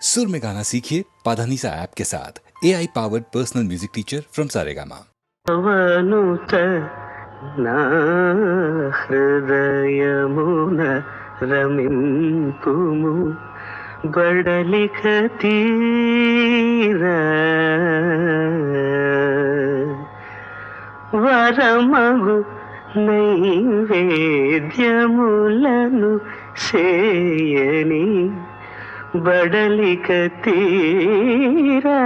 सुर में गाना सीखिए पाधानीसा ऐप के साथ AI powered personal music teacher from Saregama. అవనుత నా హృదయమున రమింపుము బడలిక తీరా వరమగు నైవేద్యములను సేయని బడలిక తీరా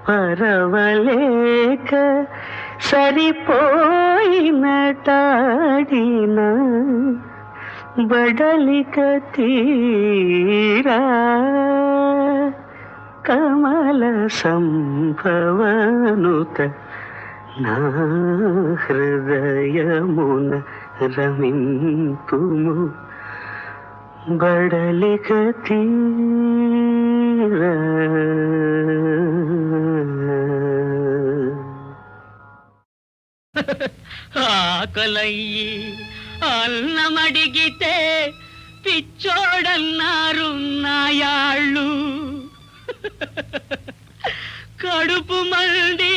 పరవలేక సరిపోయినటాడిన బడలిక తీరా కమల సంభవనుత నా హృదయమున రమింపుము బడలిక తీరా. ఆకలయ్యి అన్నమడిగితే పిచ్చోడన్నారు నాయాళ్ళు, కడుపు మండి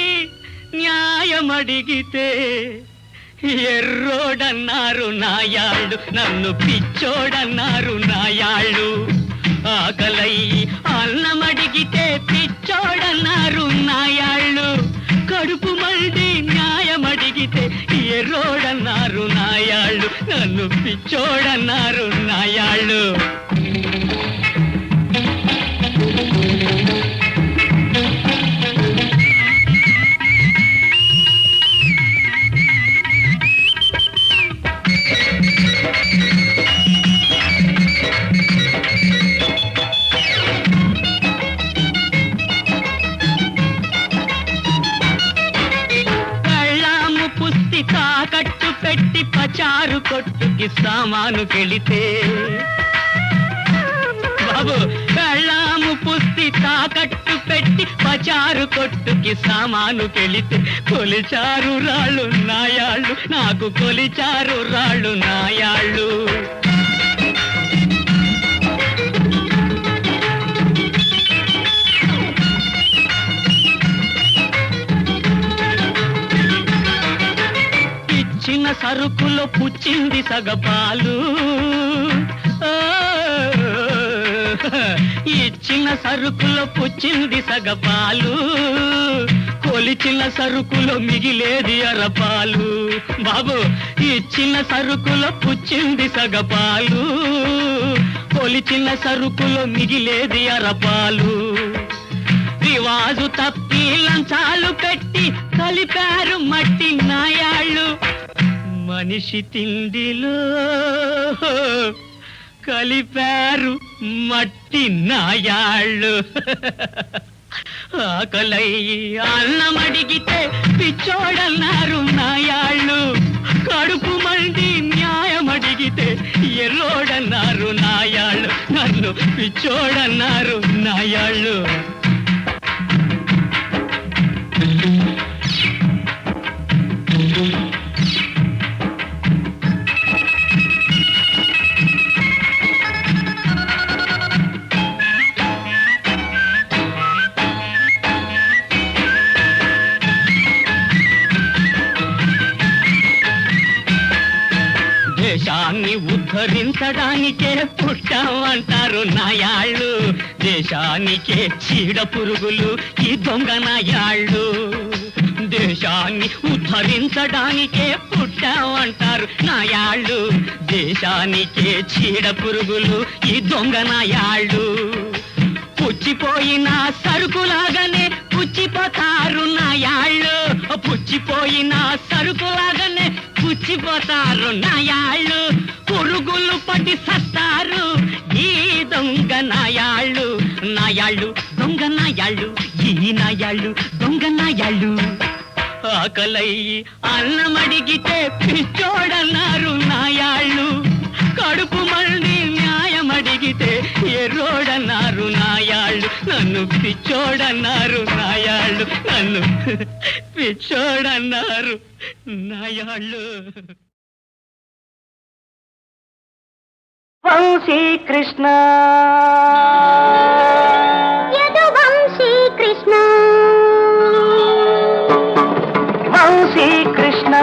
న్యాయమడిగితే ఎర్రోడన్నారు నాయాళ్ళు, నన్ను పిచ్చోడన్నారు నాయాళ్ళు. ఆకలయ్యి అన్నమడిగితే పిచ్చోడన్నారు నాయాళ్ళు, కడుపు మండి న్యాయమడిగితే ఎర్రోడన్నారు నాయాళ్ళు, నన్ను పిచ్చోడన్నారు నాయాళ్ళు. తాకట్టు పెట్టి పచారు కొట్టుకి సామాను కెళితే బాబు, కళ్ళాము పుస్తి తాకట్టు పెట్టి పచారు కొట్టుకి సామాను కెళితే కొలిచారు రాళ్ళు నాయాళ్ళు, నాకు కొలిచారు రాళ్ళు నాయాళ్ళు. ఇచ్చిన సరుకులో పుచ్చింది సగపాలు, ఇచ్చిన సరుకులో పుచ్చింది సగపాలు, కొలిచిన సరుకులో మిగిలేది అరపాలు. బాబు, ఇచ్చిన సరుకులో పుచ్చింది సగపాలు, కొలిచిన సరుకులో మిగిలేది అరపాలు. రివాజు తప్పి లంచాలు పెట్టి కలిపారు మట్టి నాయాళ్ళు, మనిషి తిండిలో కలిపారు మట్టి నాయాళ్ళు. ఆకలయ్యి అన్నమడిగితే పిచ్చోడన్నారు నాయాళ్ళు, కడుపు మండి న్యాయమడిగితే ఎర్రోడన్నారు నాయాళ్ళు, నన్ను పిచ్చోడన్నారు నాయాళ్ళు. దేశాన్ని ఉద్ధరించడానికే పుట్టామంటారు నాయాళ్ళు, దేశానికే చీడ పురుగులు ఈ దొంగ నాయాళ్ళు. దేశాన్ని ఉద్ధరించడానికే పుట్టామంటారు నాయాళ్ళు, దేశానికే చీడ పురుగులు ఈ దొంగ నాయాళ్ళు. పుచ్చిపోయిన సరుకులాగానే పుచ్చిపోతారు నాయాళ్ళు, పుచ్చిపోయిన సరుకులాగానే పుచ్చిపోతారు నాయాళ్ళు. పురుగులు పట్టి సత్తారు ఈ దొంగ నాయాళ్ళు, నాయాళ్ళు దొంగ నాయాళ్ళు, ఈ నాయాళ్ళు దొంగ నాయాళ్ళు. ఆకలయ్యి అన్నమడిగితే పిచ్చోడన్నారు నాయాళ్ళు, కడుపు మండి న్యాయమడిగితే ఎర్రోడన్నారు నాయాళ్ళు, నన్ను పిచ్చోడన్నారు నాయాళ్ళు, నన్ను పిచ్చోడన్నారు నాయాళ్ళు. వంశీ కృష్ణ యదువంశీ కృష్ణ వంశీ కృష్ణ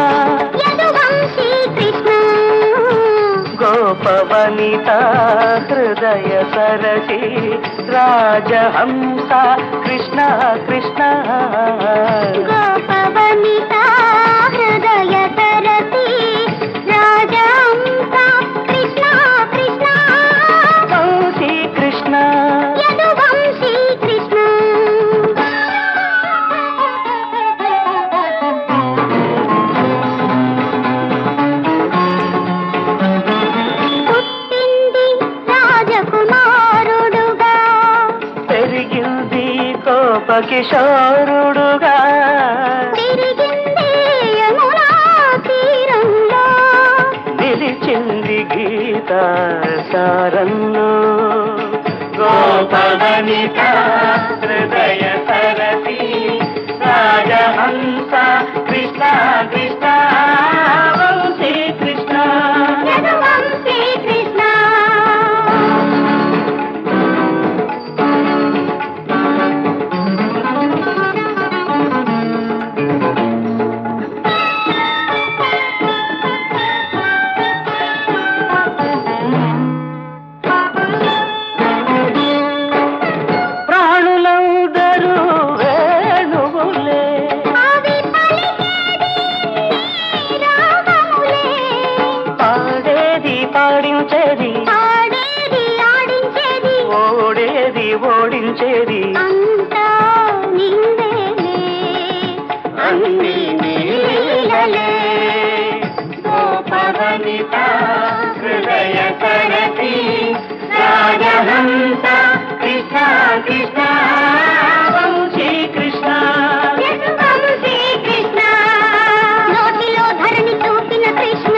యదువంశీ కృష్ణ గోపవనిత హృదయ సరసి రాజహంస కృష్ణ కృష్ణ గోపవనిత హృదయ సరసి రాజహంస కృష్ణ కృష్ణ వంశీ కృష్ణ యదువంశీ కృష్ణ పుట్టింది రాజకుమారుడుగా పెరిగింది కోపకిశోరుడుగా తిరిగింది యమునా తీరంలో నిలిచింది గీత సారంలో గోపవనిత హృదయ సరసి రాజహంస కృష్ణ కృష్ణ వంశీ కృష్ణ యదువంశీ కృష్ణ ప్రాణులందరూ వేణువులే అవి పలికేది రాగములే పాడేది పాడించేది ఆడేది ఆడించేది ఓడేది ఓడించేది అంతా నీవేలే అన్ని నీలలే గోపవనిత హృదయ సరసి రాజహంస కృష్ణ కృష్ణ వంశీ కృష్ణ యదువంశీ కృష్ణ నోటిలో ధరణి చూపిన కృష్ణ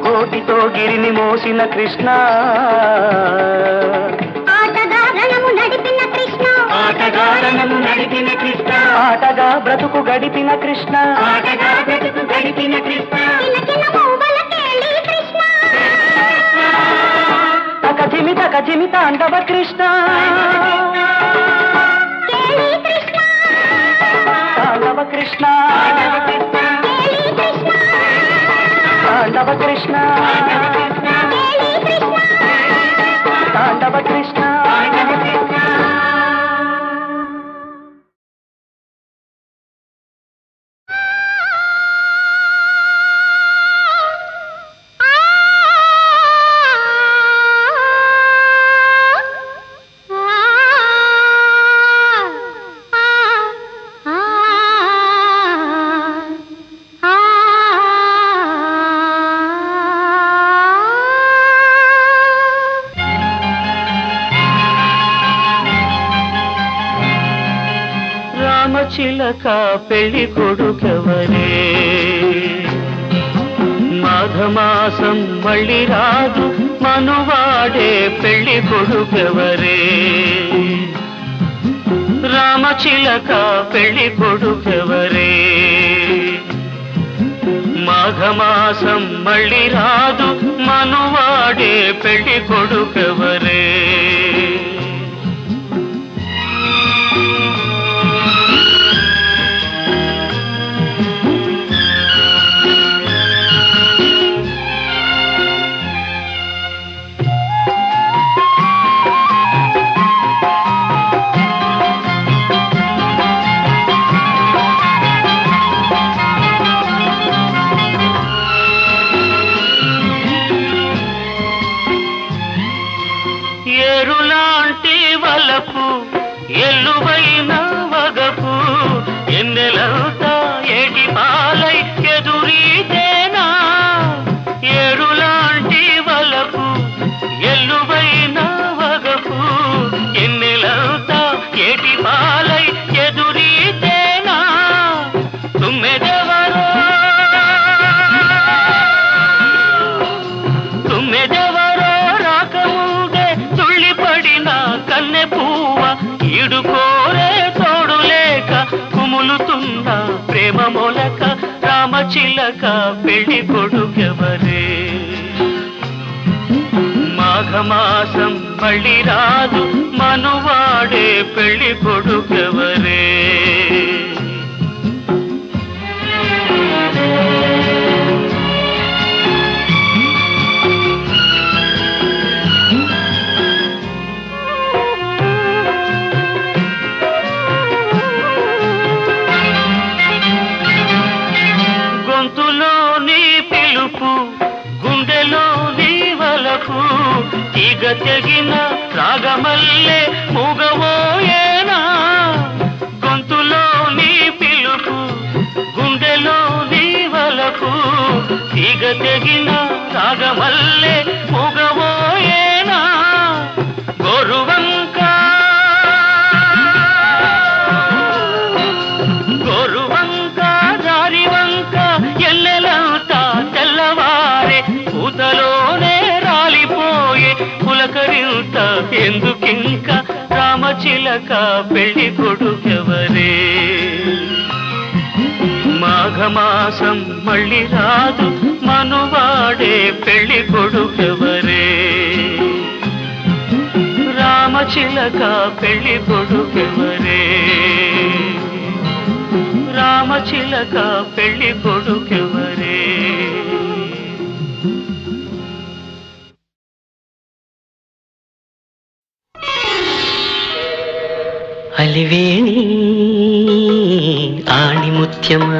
కోటితో గిరిని మోసిన కృష్ణ ఆటగారణము నడిపిన కృష్ణ ఆటగాడనము నడిపిన కృష్ణ ఆటగా బ్రతుకు గడిపిన కృష్ణ ఆటగా బ్రతుకు గడిపిన కృష్ణ కిలకిల మూవల కేళి కృష్ణ తకజిమి తాండవ కృష్ణ కేళి కృష్ణ తాండవ కృష్ణ కేళి కృష్ణ తాండవ కృష్ణ కేళి కృష్ణ తాండవ కృష్ణ రామచిలక పెళ్లి కొడుకెవరే మాఘమాసం మళ్ళీ రాదు మనువాడే పెళ్లి కొడుకెవరే రామచిలక పెళ్లి కొడుకెవరే మాఘమాసం మళ్ళీ రాదు మనువాడే పెళ్లి కొడుకెవరే ఏరులాంటి వలపు ఎల్లువైన వగపు ఎన్నెలంతా ఏటి పాలై ఎదురీతేనా ఏరులాంటి వలపు ఎల్లువైన వగపు ఎన్నెలంతా ఏటి పాలై ఎదురీతేనా తుమ్మెదెవరో తుమ్మెదెవరో రాకముందే తుళ్ళిపడిన కన్నె పువ్వ ఈడు కోరే తోడు లేక కుములుతున్న ప్రేమ మొలక రామచిలక పెళ్లి కొడుకెవరే మాఘమాసం మళ్ళీ రాదు మనువాడే పెళ్లి కొడుకెవరే గొంతులోని పిలుపు గుండెలోని వలపు తీగ తెగిన రాగమల్లే మూగవోయేనా గొంతులోని పిలుపు గుండెలోని వలపు తీగ తెగిన రాగమల్లే మూగవోయేనా గోరువంక గోరువంక దారివంక ఎల్లెలంతా తెల్లవారే పూతలోనే రాలిపోయే పులకరింత ఎందుకింక రామచిలక పెళ్లి కొడుకెవరే మాఘమాసం మళ్ళీ రాదు మనువాడే పెళ్లి కొడుకెవరే రామచిలక పెళ్లి కొడుకెవరే రామచిలక పెళ్లి కొడుకెవరే అలివేణి ఆణిముత్యమా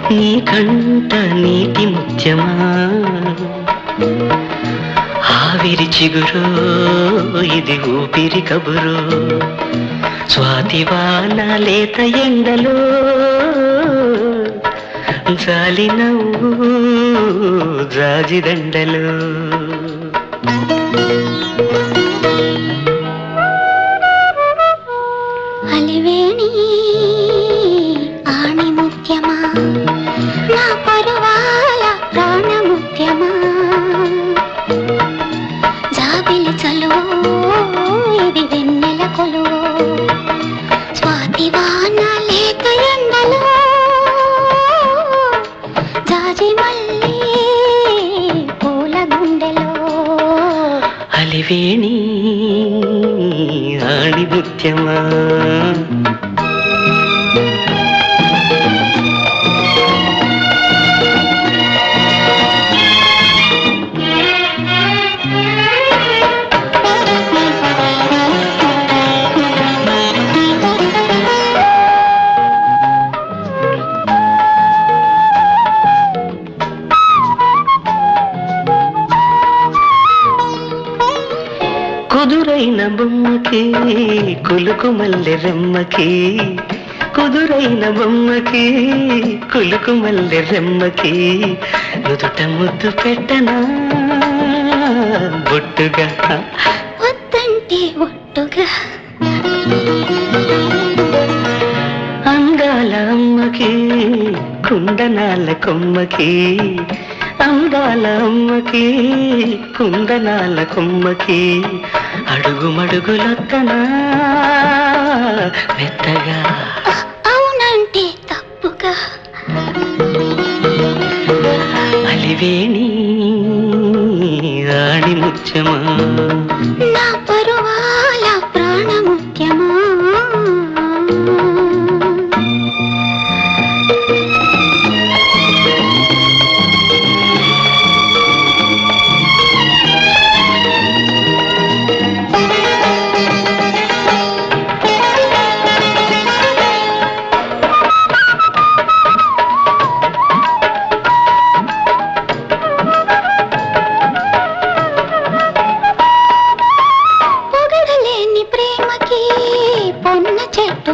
నీ కంట నీటి ముత్యమా ఆవిరి చిగురు ఇది ఊపిరి కబురు స్వాతివాన లేత ఎండలో జాలి నవ్వు జాజిదండలు అలివేణి ఆణిముత్యమా నా పరువాల ప్రాణముత్యమా జాబిలి చలువు ఇది వెన్నెల కొలువు స్వాతివాన లేత ఎండలో జాజి మల్లి పూల గుండెలో అలివేణి ఆణిముత్యమా కుదురైన బొమ్మకి కులుకు మల్లె రెమ్మకి కుదురైన బొమ్మకి కులుకు మల్లె రెమ్మకి నుదుట ముద్దు పెట్టనా బొట్టుగా వద్దంటే ఒట్టుగా అందాల అమ్మకి కుందనాల కొమ్మకి అందాల అమ్మకి కుందనాల కొమ్మకి అడుగు మడుగులొత్తనా మెత్తగా అవునంటే తప్పుగా అలివేణి ఆణిముత్యమా నా పరువాల ప్రాణముత్యమా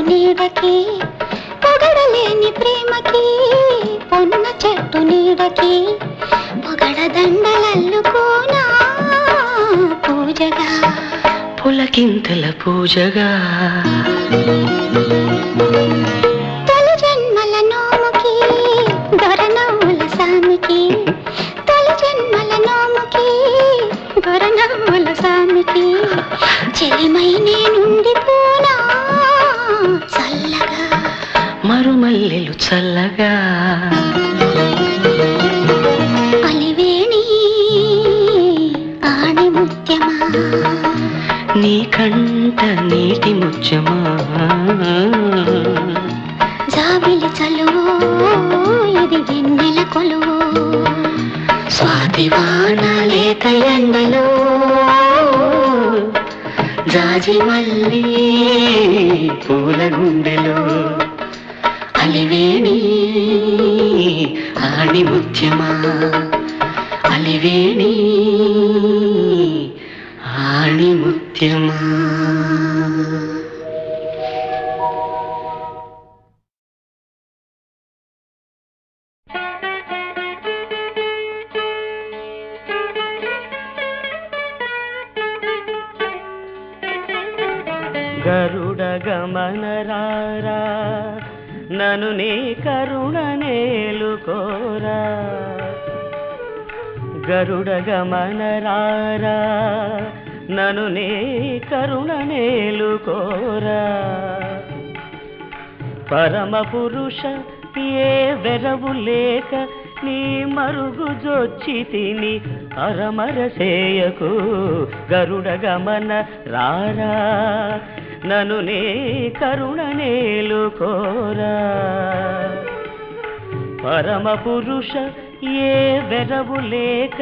నీడకి పొగడలేని ప్రేమకి పొన్న చెట్టు నీడకి పొగడ దండలల్లుకోనా పూజగా పులకింతల పూజగా తొలి జన్మల నోముకి దొరనవ్వుల సామికి తొలి జన్మల నోముకి దొరనవ్వుల సామికి చెలిమై నేనుండిపోనా చల్లగా మరుమల్లెలు చల్లగా అలివేణి ఆణిము పాట నీటి ముచ్చమా జాబిలి చలువు ఇది వెన్నెల కొలువు స్వాతివాన లేత ఎండలో జాజి మల్లి పూల గుండెలో అలివేణి ఆణి ముత్యమా అలివేణి ఆణి ముత్యమా గరుడ గమన రారా నను నీ కరుణ నేలుకోరా గరుడ గమన రారా నను నీ కరుణ నేలుకోరా పరమ పురుష ఏ వెరవు లేక నీ మరుగు జొచ్చి తిని అరమరసేయకు గరుడ గమన రారా నను నీ కరుణ నేలుకోరా పరమ పురుష ఏ వెరవు లేక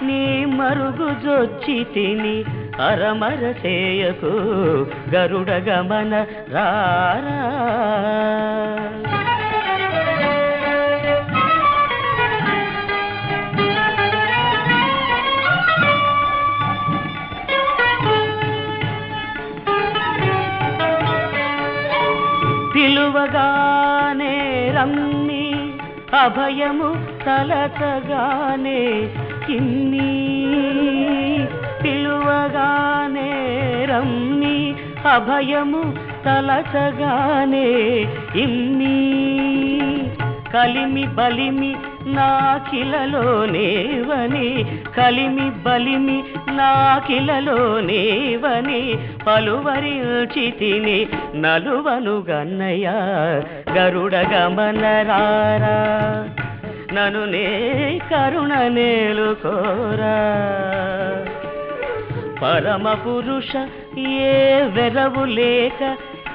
నీ మరుగు జొచ్చి తిని అరమరసేయకు గరుడ గమన రారా పిలువగానే రమ్మి అభయము తలచగానే ఇన్ని పిలువగానే రమ్మి అభయము తలచగానే ఇన్ని కలిమి బలిమి నాకిలలోనేవని కలిమి బలిమి నాకిలలోనేవని పలువరిల్చి తిని నలువను గన్నయ్య గరుడ గమన రారా నను నే కరుణ నేలుకోరా పరమ పురుష ఏ వెరవు లేక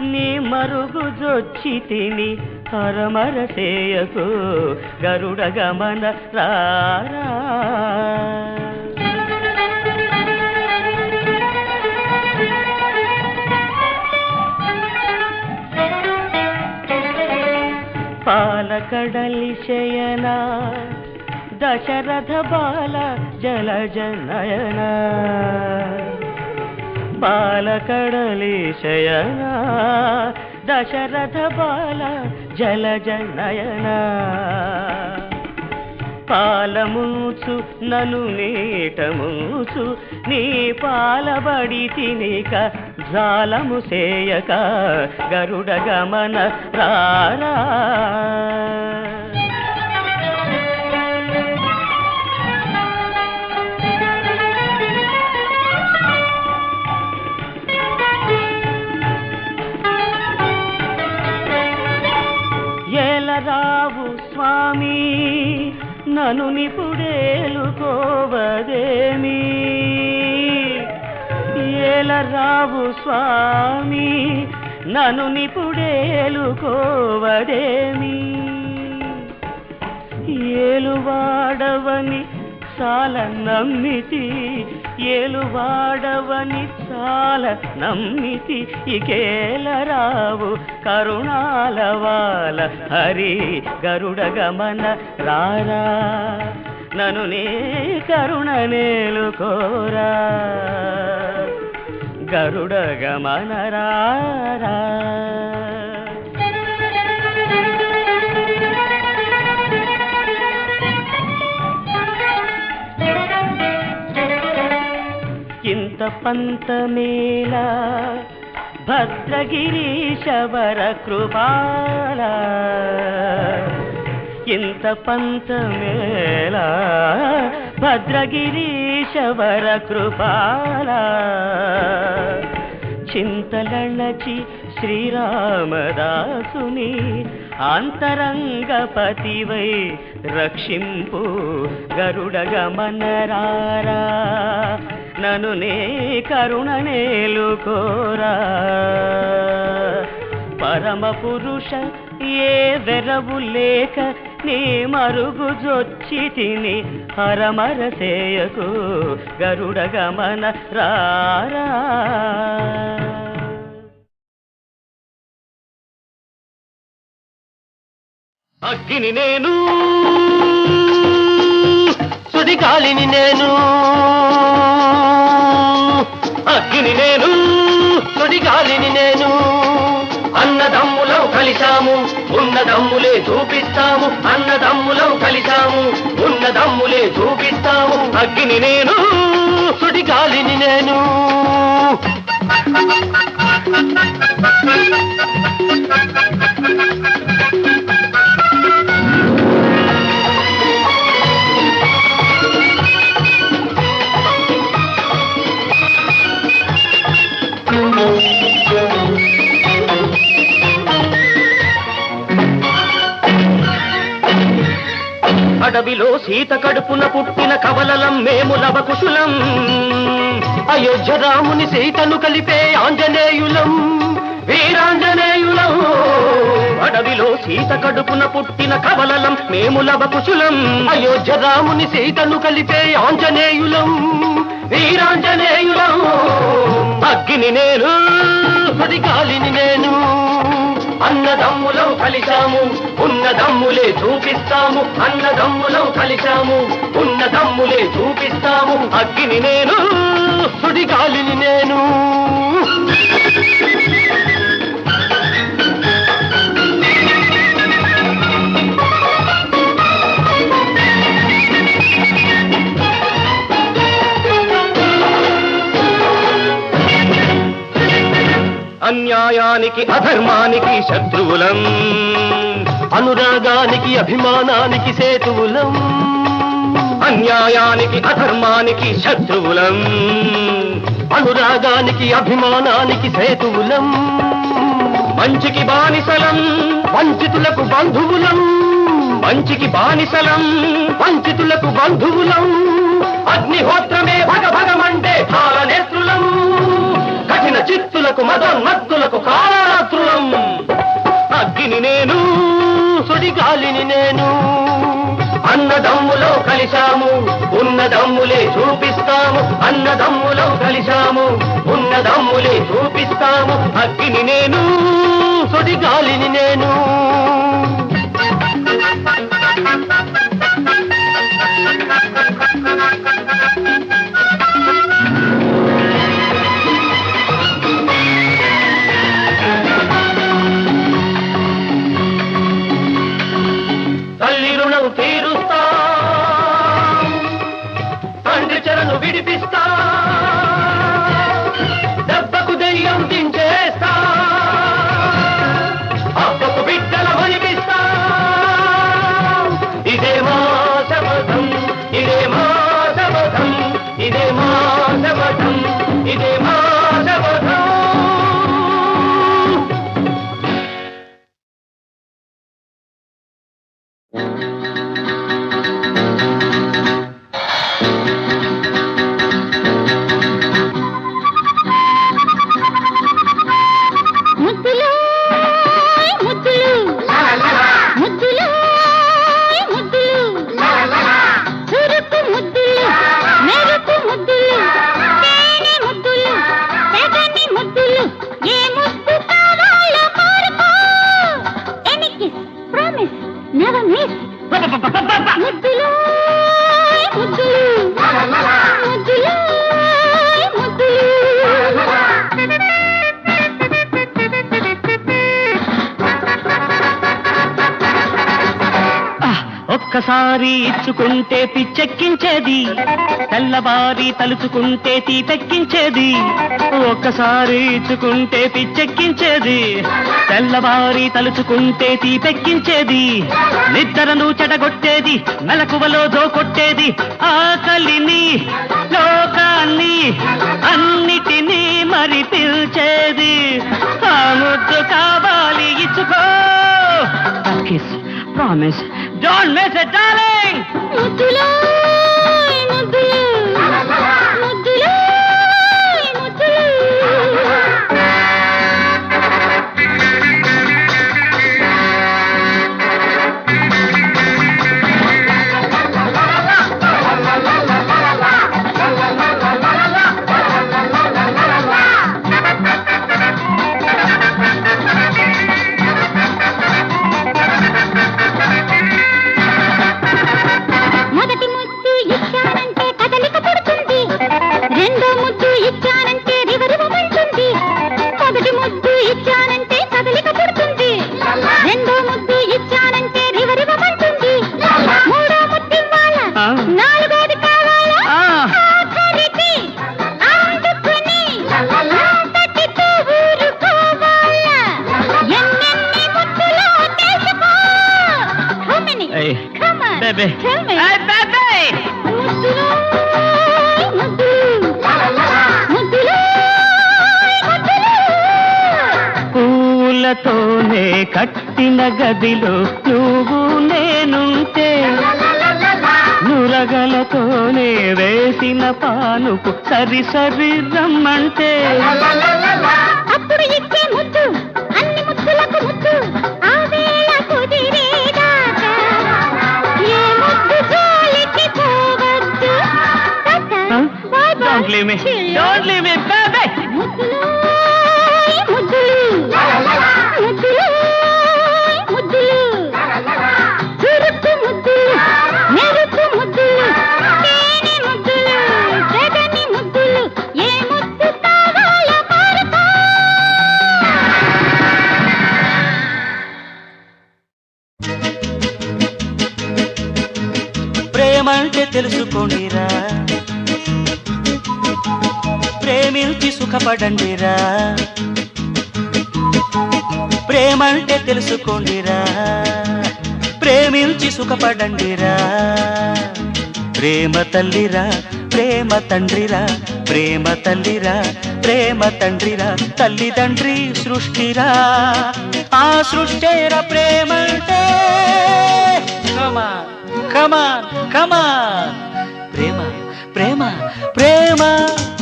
నీ మరుగు జొచ్చి తిని హరమరసేయకు గరుడ గమన రారా పాలకడలి శయన దశరథ బాల జలజ నయన పాలకడలి శయన దశరథ బాల జలజ నయన పాలమూచు నను నీటమూచు నీ పాలబడి తినిక జాలము సేయక గరుడ గమన రారా ఏలరావు స్వామి నను నిపుడేలుకోవదేమి ఏలరావు స్వామి నను నిపుడేలుకోవదేమి ఏలువాడవని చాలా నమ్మితి ఏలువాడవని చాలా నమ్మితి ఇకేలరావు కరుణాలవాల హరి గరుడ గమన రారా నను నీ కరుణ నేలుకోరా గరుడ గమన రారా ఇంత పంతమేళ భద్రగిరీశవర కృపాల ఇంత పంతమేళ భద్రగిరీశవర కృపాల చింతలణచి శ్రీరామదాసుని అంతరంగపతివై రక్షింపు గరుడ గమన రారా నను నీ కరుణ నేలుకోరా పరమ పురుష ఏ వెరవు లేక నీ మరుగు జొచ్చి తిని హరమర సేయకు గరుడ గమన రారా అగ్గిని నేను సుడిగాలిని నేను అగ్గిని నేను సుడిగాలిని నేను అన్నదమ్ములం కలిశాము ఉన్నదమ్ములే చూపిస్తాము అన్నదమ్ములం కలిశాము ఉన్నదమ్ములే చూపిస్తాము అగ్గిని నేను సుడిగాలిని నేను అడవిలో సీత కడుపున పుట్టిన కవలలం మేము లవకుశులం అయోధ్య రాముని సీతను కలిపే ఆంజనేయులం వీరాంజనేయులం అడవిలో సీత కడుపున పుట్టిన కవలలం మేము లవకుశులం అయోధ్య రాముని సీతను కలిపే ఆంజనేయులం వీరాంజనేయులం అగ్గిని నేను సుడిగాలిని నేను అన్నదమ్ములం కలిశాము ఉన్నదమ్ములే చూపిస్తాము అన్నదమ్ములం కలిశాము ఉన్నదమ్ములే చూపిస్తాము అగ్గిని నేను సుడిగాలిని నేను అన్యాయానికి అధర్మానికి శత్రువులం అనురాగానికి అభిమానానికి సేతువులం అన్యాయానికి అధర్మానికి శత్రువులం అనురాగానికి అభిమానానికి సేతువులం మంచికి బానిసలం వంచితులకు బంధువులం మంచికి బానిసలం వంచితులకు బంధువులం అగ్నిహోత్రమే భగభగమంటే కాలనేత్రులం కఠిన చిత్తులకు మదోన్మత్తులకు కాళరాత్రులం అగ్గిని నేను సుడిగాలిని నేను అన్నదమ్ములో కలిశాము ఉన్నదమ్ములే చూపిస్తాము అన్నదమ్ములో కలిశాము ఉన్నదమ్ములే చూపిస్తాము అగ్గిని నేను సుడిగాలిని నేను తల్లి రుణం తీరుస్తా తండ్రి చెరను విడిపిస్తా దెబ్బకు దెయ్యం దించేస్తా అబ్బకు బిడ్డల వణిపిస్తా ఇదే మా శపథం ఇదే మా శపథం ఇదే మా శపథం ఇదే మా శపథం ముద్దులు ముద్దులు ముద్దులు ముద్దులు చురుకు ముద్దులు మెరుపు ముద్దులు తేనె ముద్దులు తెగని ముద్దులు ఏ ముద్దు కావాలో కోరుకో any kiss promise never miss ముద్దులు ముద్దులు ముద్దులు ఒక్కసారి ఇచ్చుకుంటే పిచ్చెక్కించేది తెల్లవారి తలుచుకుంటే తీపెక్కించేది ఒక్కసారి ఇచ్చుకుంటే పిచ్చెక్కించేది తెల్లవారి తలుచుకుంటే తీపెక్కించేది నిద్రను చెడగొట్టేది మెలకువలో దోకొట్టేది ఆకలిని లోకాన్ని అన్నిటినీ మరి పిలిచేది ఆ ముద్దు కావాలి ఇచ్చుకో promise don't miss it darling ముద్దులు ముద్దులు ముద్దులు బేబే Tell me. బేబే ముద్దులు ముద్దులు ముద్దులు ముద్దులు పూలతోనే కట్టిన గదిలో నువ్వు నేనుంటే నురగలతోనే వేసిన పానుపు సరి సరి రమ్మంటే అప్పుడు ఇచ్చే ముద్దు అన్ని ముద్దులకు ముద్దు ఆ వేళ కుదిరేదాకా ఏ ముద్దు జోలికి పోవద్దు డోంట్ లీవ్ మీ బేబే ముద్దులు ముద్దులు ముద్దులు ముద్దులు చురుకు ముద్దులు మెరుపు ముద్దులు తేనె ముద్దులు జగని ముద్దులు ఏ ముద్దు కావాలో కోరుకో ప్రేమంటే తెలుసుకోండిరా ప్రేమించి సుఖపడండిరా ప్రేమంటే తెలుసుకోండిరా ప్రేమించి సుఖపడండిరా ప్రేమ తల్లిరా ప్రేమ తండ్రిరా ప్రేమ తల్లిరా ప్రేమ తండ్రిరా తల్లిదండ్రి సృష్టిరా ఆ సృష్టేర ప్రేమంటే కమాన్ కమాన్ కమాన్ ప్రేమ ప్రేమ ప్రేమ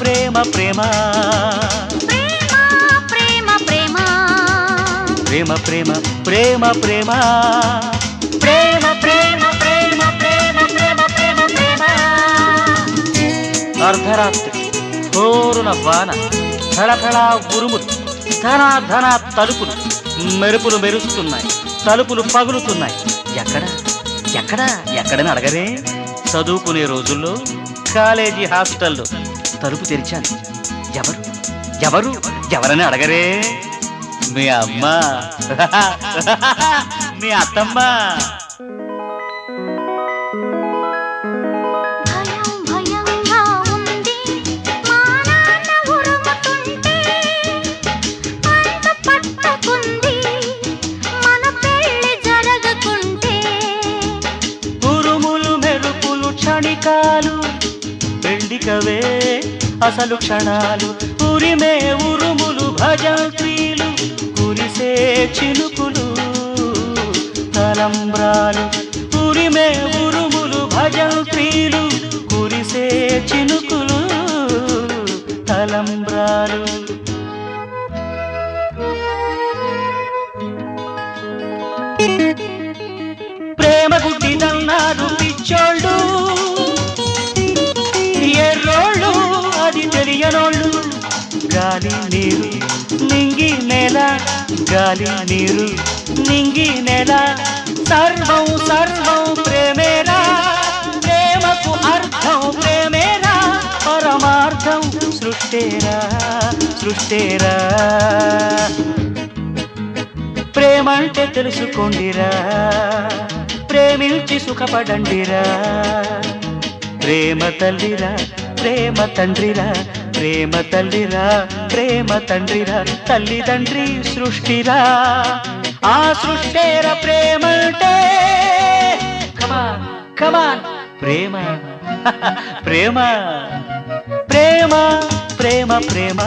ప్రేమ ప్రేమ ప్రేమ ప్రేమ ప్రేమ ప్రేమ ప్రేమ ప్రేమ ప్రేమ ప్రేమ ప్రేమ ప్రేమ ప్రేమ ప్రేమ ప్రేమ అర్ధరాత్రి హోరున వాన ఫళఫళ ఉరుములు ధన ధన తలుపులు మెరుపులు మెరుస్తున్నాయి తలుపులు పగులుతున్నాయి ఎక్కడ ఎక్కడ ఎక్కడని అడగరే చదువుకునే రోజుల్లో కాలేజీ హాస్టల్లో తలుపు తెరిచాను ఎవరు ఎవరు ఎవరని అడగరే మీ అమ్మ మీ అత్తమ్మ భయం భయంగా ఉంది మా నాన్న ఉరుముతుంటే అంత పట్టుకుంది మన పెళ్లి జరగకుంటే ఉరుములు మెరుపులు క్షణికాలు పెళ్లికవే అసలు క్షణాలు ఉరిమే ఉరుములు భజంత్రీలు కురిసే చినుకులు తలంబ్రాలు ఉరిమే ఉరుములు భజంత్రీలు కురిసే చినుకులు తలంబ్రాలు ప్రేమ గుడ్డిదన్నారు పిచ్చోళ్ళు ఎర్రోళ్ళు అది తెలియనోళ్ళు గాలి నీరు నింగి నేల గాలి నీరు నింగి నేల సర్వం సర్వం ప్రేమేరా ప్రేమకు అర్థం ప్రేమేరా పరమార్థం సృష్టేరా సృష్టేరా ప్రేమంటే తెలుసుకోండిరా ప్రేమించి సుఖపడండిరా ప్రేమ తల్లిరా ప్రేమ తండ్రిరా ప్రేమ తల్లిరా ప్రేమ తండ్రిరా తల్లిదండ్రి సృష్టిరా ఆ సృష్టేర ప్రేమంటే కమాన్ కమాన్ ప్రేమ ప్రేమ ప్రేమ ప్రేమ ప్రేమ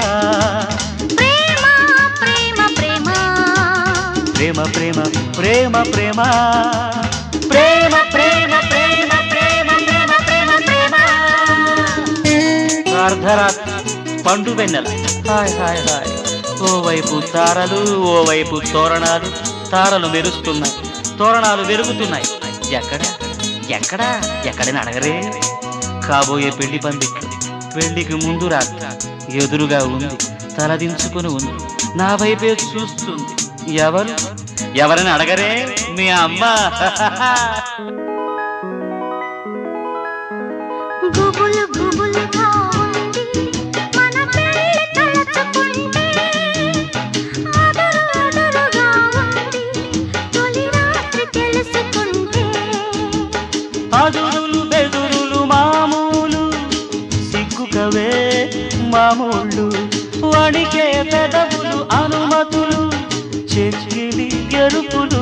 ప్రేమ ప్రేమ ప్రేమ ప్రేమ ప్రేమ ప్రేమ ప్రేమ ప్రేమ ప్రేమ ప్రేమ ప్రేమ ప్రేమ ప్రేమ ప్రేమ అర్ధరాత్రి పండు వెన్నెల హాయ్ హాయ్ హాయ్ ఓవైపు తారలు ఓవైపు తోరణాలు తారలు మెరుస్తున్నాయి తోరణాలు వెలుగుతున్నాయి ఎక్కడ ఎక్కడ ఎక్కడని అడగరే కాబోయే పెళ్లి పందిట్లు పెళ్లికి ముందు రాత్రి ఎదురుగా ఉంది తలదించుకుని ఉంది నా వైపే చూస్తుంది ఎవరు ఎవరని అడగరే మీ అమ్మ గుబులు గుబులుగా ఉంది మన పెళ్లి తలచుకుంటే అదరు అదరుగా ఉంది తొలి రాత్రి తెలుసుకుంటే అదురులు బెదురులు మామూలు సిగ్గుకవే మామూళ్ళు వణికే పెదవులు అనుమతులు చెక్కిలి గెలుపులు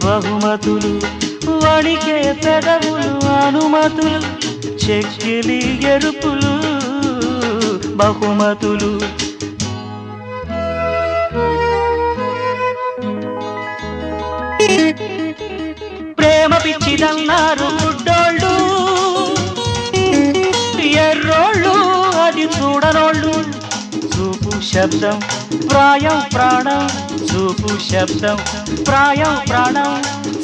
బహుమతులు వణికే పెదవులు అనుమతులు చెక్కిలి ఎరుపులు బహుమతులు ప్రేమ పిచ్చిదన్నారు గుడ్డోళ్ళు ఎర్రోళ్ళు అది చూడనోళ్ళు చూపు శబ్దం ప్రాయం ప్రాణం చూపు శబ్దం ప్రాయం ప్రాణం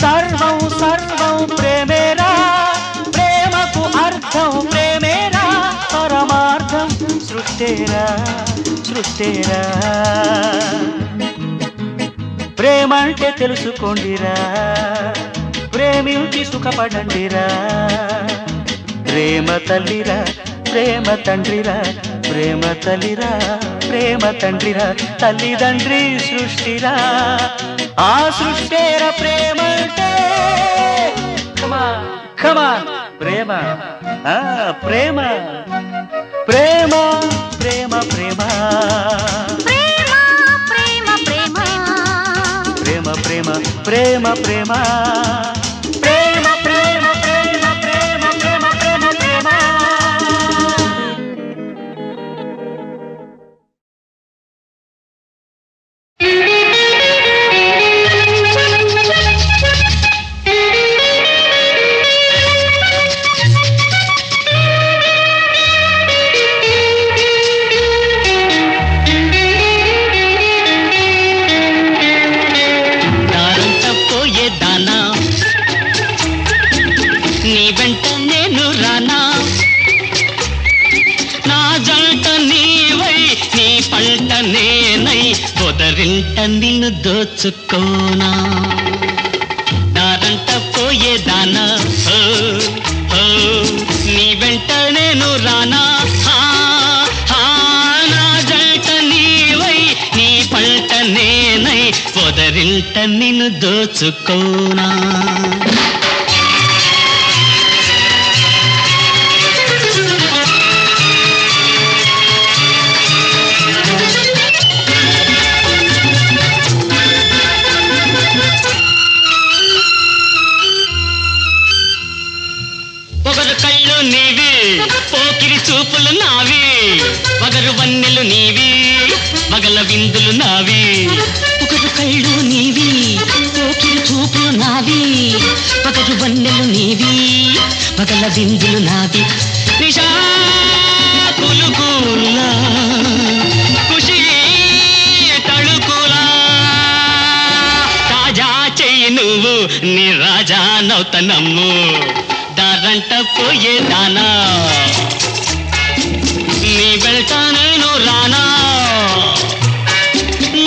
సర్వం సర్వం ప్రేమేరా ప్రేమకు అర్థం ప్రేమేరా పరమార్థం సృష్టేరా సృష్టేరా ప్రేమంటే తెలుసుకోండిరా ప్రేమించి సుఖపడండిరా ప్రేమ తల్లిరా ప్రేమ తండ్రిరా ప్రేమ తల్లిరా ప్రేమ తండ్రిరా తల్లిదండ్రి సృష్టిరా ఆ సృష్టేర ప్రేమంటే ఖమా ఖమా ప్రేమ ప్రేమ ప్రేమ ప్రేమ ప్రేమ ప్రేమ ప్రేమ ప్రేమ ప్రేమ ప్రేమ ప్రేమ ప్రేమ ప్రేమ ప్రేమ ప్రేమ ప్రేమ పొదరింట నిన్ను దోచుకోనా దారంట పోయేదానా నీ వెంట నేను రానా నా జంట నీవై నీ పంట నేనై పొదరింట నిన్ను దోచుకోనా పొగరు కళ్ళు నీవి పోకిరి చూపులు నావి పగరు వన్నెలు నీవి మగల విందులు నావి పొగరు కళ్ళు నీవి పోకిరి చూపులు నావి పగరు వన్నెలు నీవి మగల విందులు నావి నిషా కులుకులా ఖుషి తళుకులా తాజా చెయ్యి నువ్వు నీ రాజా నౌతనమ్ము దారంట పోయేదానా నీ వెళ్తా నేను రానా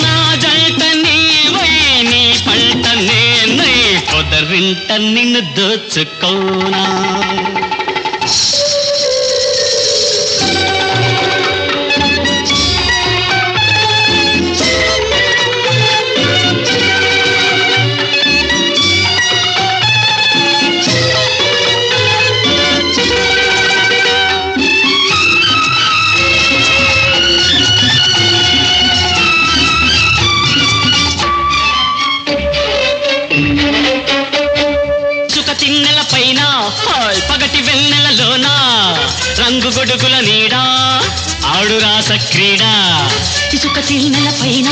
నా జంట నీవై నీ పంట నేనై పొదరింట నిన్ను దోచుకోనా తిన్నెల పైన పగటి వెన్నెలలోన రంగు గొడుగుల నీడా ఆడు రాస క్రీడ ఇసుక తిన్నెల పైన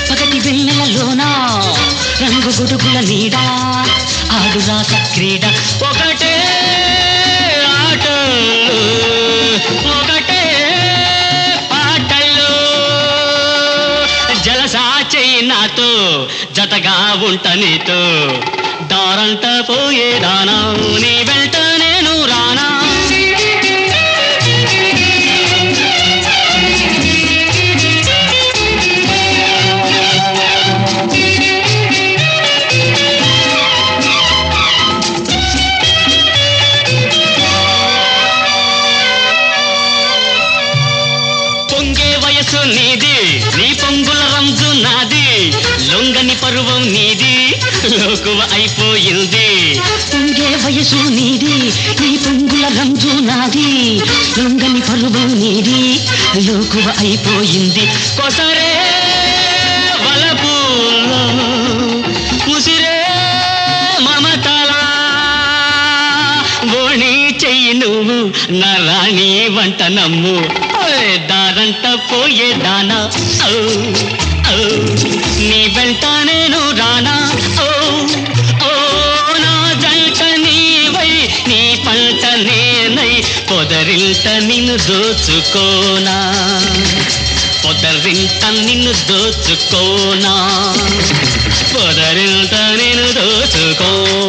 పగటి వెన్నెలలోన రంగు గొడుగుల నీడా ఆడు రాస క్రీడ ఒకటే ఆట ఒకటే పాటల్లో జలసా చెయ్యి నాతో జతగా ఉంట నీతో దారంట పోయేదానా నీ వెంట నేను రానా పొంగే వయసు నీది నీ పొంగుల రంజు నాది లొంగని పరువం నీది లోకువ అయిపోయింది పొంగే వయసు నీది నీ పొంగుల రంజు నాది లొంగని పరువం నీది లోకువ అయిపోయింది కొసరే వలపు ముసిరే మమతలా నా రాణి వంట నమ్ము ఓయ్ దారంట పోయేదానా ఔ ఔ నీ వెంట నేను రానా ఓ ఓ నా జంట నీవై నీ పంట నేనై పొదరింట నిన్ను దోచుకోనా పొదరింట నిన్ను దోచుకోనా పొదరింట నిన్ను దోచుకోనా